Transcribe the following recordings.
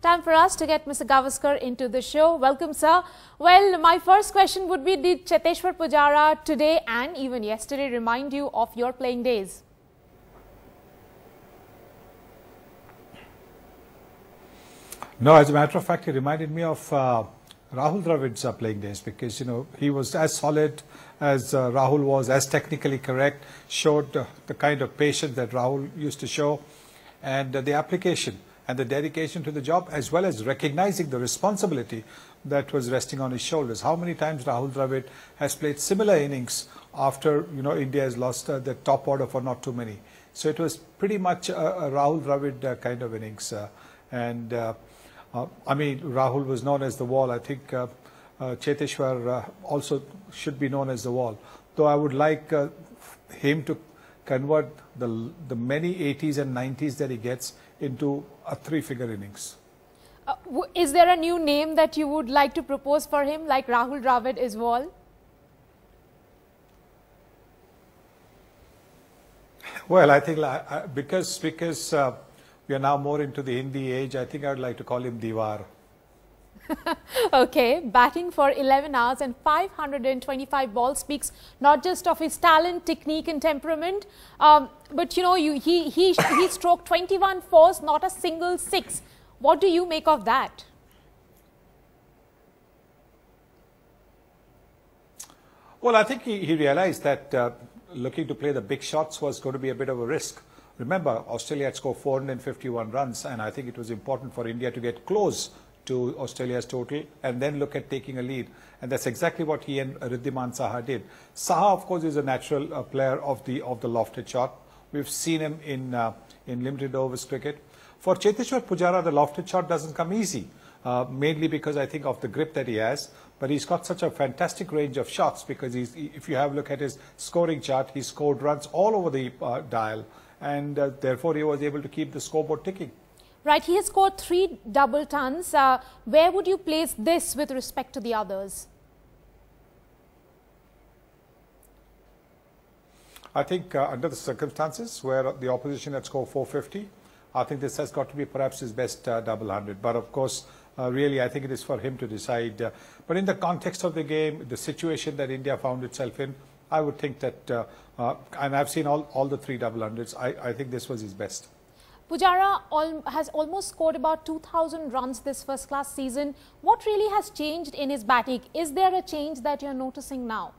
Time for us to get Mr. Gavaskar into the show. Welcome, sir. Well, my first question would be, did Cheteshwar Pujara today and even yesterday remind you of your playing days? No, as a matter of fact, he reminded me of Rahul Dravid's playing days, because, you know, he was as solid as Rahul was, as technically correct, showed the kind of patience that Rahul used to show, and the application and the dedication to the job, as well as recognizing the responsibility that was resting on his shoulders. How many times Rahul Dravid has played similar innings after, you know, India has lost the top order for not too many. So it was pretty much a Rahul Dravid kind of innings. I mean, Rahul was known as the wall. I think Cheteshwar also should be known as the wall. Though I would like him to convert the many 80s and 90s that he gets into a three-figure innings. Is there a new name that you would like to propose for him, like Rahul Dravid is wall? Well, I think because we are now more into the Hindi age, I think I would like to call him Diwar. Okay, batting for 11 hours and 525 balls speaks not just of his talent, technique and temperament, but you know, he stroked 21 fours, not a single six. What do you make of that? Well, I think he realized that looking to play the big shots was going to be a bit of a risk. Remember, Australia had scored 451 runs, and I think it was important for India to get close to Australia's total and then look at taking a lead. And that's exactly what he and Wriddhiman Saha did. Saha, of course, is a natural player of the lofted shot. We've seen him in limited overs cricket. For Cheteshwar Pujara, the lofted shot doesn't come easy, mainly because I think of the grip that he has. But he's got such a fantastic range of shots, because if you have a look at his scoring chart, he scored runs all over the dial, and therefore he was able to keep the scoreboard ticking. Right, he has scored 3 double tons. Where would you place this with respect to the others? I think under the circumstances where the opposition had scored 450, I think this has got to be perhaps his best double hundred. But of course, really, I think it is for him to decide. But in the context of the game, the situation that India found itself in, I would think that, and I've seen all the 3 double hundreds, I think this was his best. Pujara has almost scored about 2,000 runs this first-class season. What really has changed in his batting? Is there a change that you're noticing now?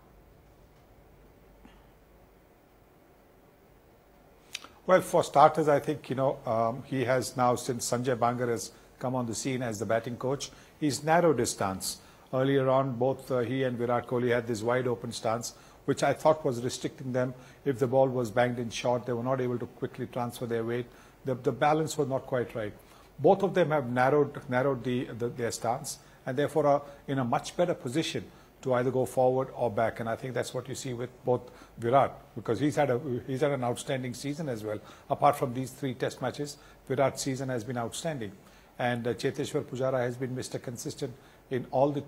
Well, for starters, I think, you know, he has now, since Sanjay Bangar has come on the scene as the batting coach, he's narrowed his stance. Earlier on, both he and Virat Kohli had this wide open stance, which I thought was restricting them. If the ball was banged in short, they were not able to quickly transfer their weight. The balance was not quite right. Both of them have narrowed their stance, and therefore are in a much better position to either go forward or back. And I think that's what you see with both Virat, because he's had an outstanding season as well. Apart from these 3 test matches, Virat's season has been outstanding, and Cheteshwar Pujara has been Mr. Consistent in all the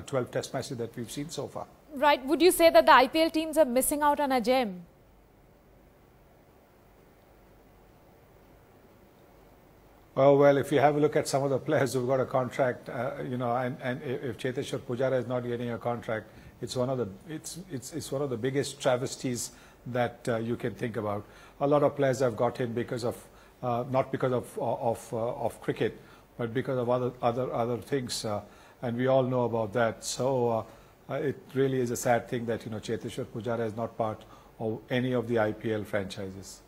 12 test matches that we've seen so far. Right. Would you say that the IPL teams are missing out on a gem? Oh, well, if you have a look at some of the players who've got a contract, you know, and if Cheteshwar Pujara is not getting a contract, it's one of the biggest travesties that you can think about. A lot of players have got in because of not because of cricket, but because of other things, and we all know about that. So it really is a sad thing that, you know, Cheteshwar Pujara is not part of any of the IPL franchises.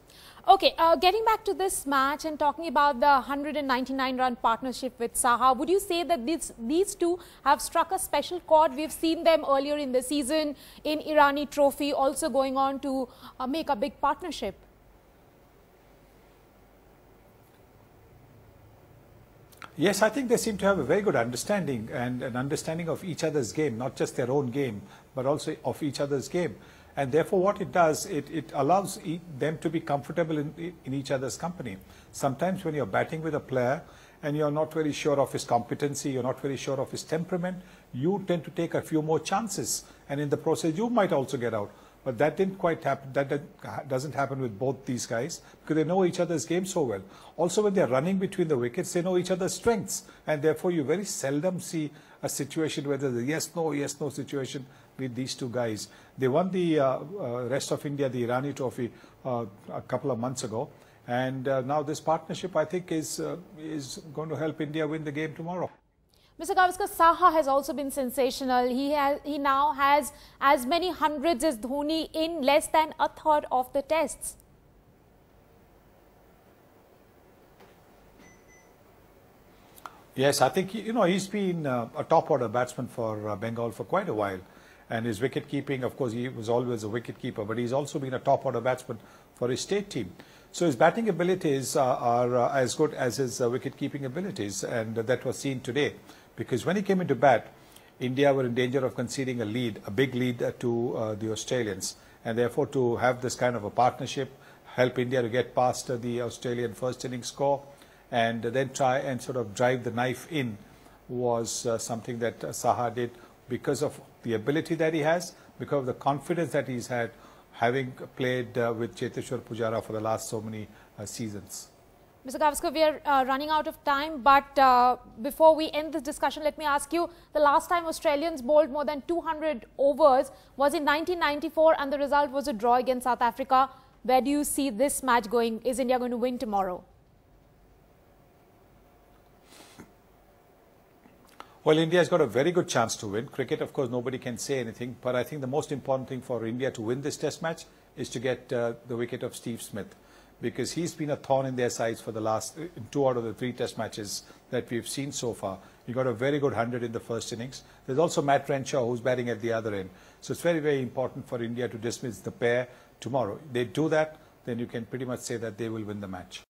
Okay, getting back to this match and talking about the 199-run partnership with Saha, would you say that these two have struck a special chord? We've seen them earlier in the season in Irani Trophy, also going on to make a big partnership. Yes, I think they seem to have a very good understanding, and an understanding of each other's game, not just their own game, but also of each other's game. And therefore, what it does, it allows them to be comfortable in each other's company. Sometimes when you're batting with a player and you're not very sure of his competency, you're not very sure of his temperament, you tend to take a few more chances. And in the process, you might also get out. But that didn't quite happen. That doesn't happen with both these guys because they know each other's game so well. Also, when they're running between the wickets, they know each other's strengths, and therefore you very seldom see a situation where there's a yes no situation with these two guys. They won the rest of India, the Irani Trophy, a couple of months ago, and now this partnership, I think, is going to help India win the game tomorrow. Mr. Gavaskar, Saha has also been sensational. He now has as many hundreds as Dhoni in less than a third of the tests. Yes, I think he's been a top order batsman for Bengal for quite a while, and his wicket keeping, of course, he was always a wicket keeper, but he's also been a top order batsman for his state team. So his batting abilities are as good as his wicket keeping abilities, and that was seen today. Because when he came into bat, India were in danger of conceding a big lead to the Australians. And therefore, to have this kind of a partnership, help India to get past the Australian first innings score, and then try and sort of drive the knife in was something that Saha did because of the ability that he has, because of the confidence that he's had, having played with Cheteshwar Pujara for the last so many seasons. Mr. Gavaskar, we are running out of time, but before we end this discussion, let me ask you, the last time Australians bowled more than 200 overs was in 1994 and the result was a draw against South Africa. Where do you see this match going? Is India going to win tomorrow? Well, India's got a very good chance to win. Cricket, of course, nobody can say anything, but I think the most important thing for India to win this test match is to get the wicket of Steve Smith, because he's been a thorn in their sides for the last 2 out of the 3 test matches that we've seen so far. He got a very good 100 in the first innings. There's also Matt Renshaw, who's batting at the other end. So it's very, very important for India to dismiss the pair tomorrow. They do that, then you can pretty much say that they will win the match.